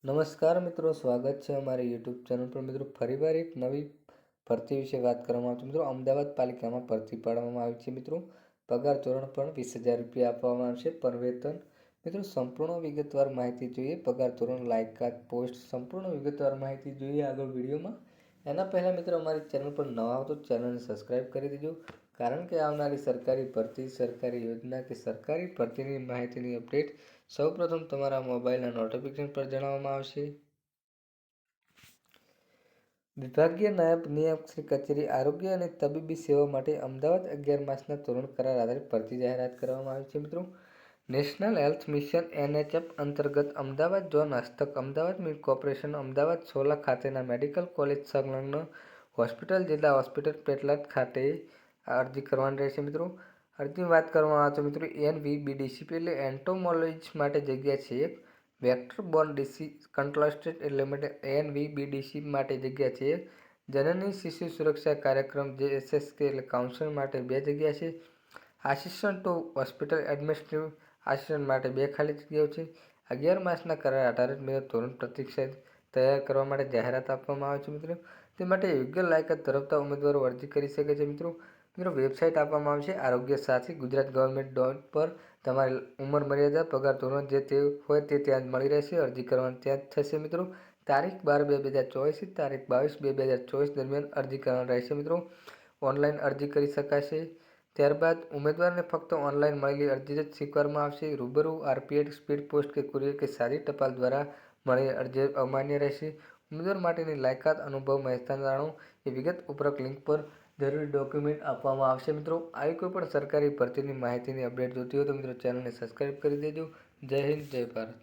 નમસ્કાર મિત્રો, સ્વાગત છે અમારી યુટ્યુબ ચેનલ પર. મિત્રો, ફરીવાર એક નવી ભરતી વિશે વાત કરવામાં આવશે. મિત્રો, અમદાવાદ પાલિકામાં ભરતી પાડવામાં આવી છે. મિત્રો, પગાર ધોરણ પણ 20,000 રૂપિયા આપવામાં આવશે. પર વેતન મિત્રો સંપૂર્ણ વિગતવાર માહિતી જોઈએ. પગાર ધોરણ, લાયકાત, પોસ્ટ, સંપૂર્ણ વિગતવાર માહિતી જોઈએ આગળ વિડીયોમાં. એના પહેલાં મિત્રો અમારી ચેનલ પર નવા હો તો ચેનલને સબસ્ક્રાઈબ કરી દેજો, કારણ કે આવનારી સરકારી ભરતી, સરકારી યોજના કે સરકારી ભરતીની માહિતીની અપડેટ સૌપ્રથમ તમારા મોબાઈલના નોટિફિકેશન પર જણાવવામાં આવશે. વિભાગીય નાયબ નિયામક શ્રી કચેરી, આરોગ્ય અને તબીબી સેવા માટે અમદાવાદ 11 માસના ધોરણ કરાર આધારિત ભરતી જાહેરાત કરવામાં આવી છે. મિત્રો, નેશનલ હેલ્થ મિશન NHF અંતર્ગત અમદાવાદ ઝોન હસ્તક અમદાવાદ મિલ્ક કોર્પોરેશન અમદાવાદ 16 ખાતેના મેડિકલ કોલેજ સંલગ્ન હોસ્પિટલ જિલ્લા હોસ્પિટલ પેટલાદ ખાતે અરજી કરવાની રહેશે. મિત્રો, અરજીની વાત કરવામાં આવે તો મિત્રો NVBDC એટલે એન્ટોમોલોજી માટે જગ્યા છે. વેક્ટર બોર્ન ડિસીઝ કંટ્રોલ એટલે માટે NVBDC માટે જગ્યા છે. જનની શિશુ સુરક્ષા કાર્યક્રમ JSSK એટલે કાઉન્સેલર માટે 2 જગ્યા છે. Assistant to hospital administrative assistant માટે 2 ખાલી જગ્યાઓ છે. 11 માસના કરાર આધારિત ધોરણ પ્રતિક્ષા તૈયાર કરવા માટે જાહેરાત આપવામાં આવે છે. મિત્રો, તે માટે યોગ્ય લાયકાત ધરાવતા ઉમેદવારો અરજી કરી શકે છે. મિત્રો, વેબસાઇટ આપવામાં આવશે આરોગ્ય સાથી ગુજરાત ગવર્મેન્ટ પર. તમારી ઉંમર મર્યાદા, પગાર ધોરણ જે તે હોય તે ત્યાં જ મળી રહેશે. અરજી કરવાની ત્યાં જ થશે. મિત્રો, તારીખ 12/2/2024 તારીખ 22/2/2024 દરમિયાન અરજી કરવાની રહેશે. મિત્રો, ઓનલાઈન અરજી કરી શકાશે. ત્યારબાદ ઉમેદવારને ફક્ત ઓનલાઈન મળેલી અરજી જ સ્વીકારવામાં આવશે. રૂબરૂ, RPH, સ્પીડ પોસ્ટ કે કુરિયર કે સાદી ટપાલ દ્વારા મળેલી અરજી અમાન્ય રહેશે. ઉમેદવાર માટેની લાયકાત, અનુભવ, મહેનતાણું એ વિગત ઉપરોક્ત લિંક પર જરૂરી ડોક્યુમેન્ટ આપવામાં આવશે. મિત્રો, આવી કોઈ પણ સરકારી ભરતીની માહિતીની અપડેટ જોતી હોય તો મિત્રો ચેનલને સબસ્ક્રાઈબ કરી દેજો. જય હિન્દ, જય ભારત.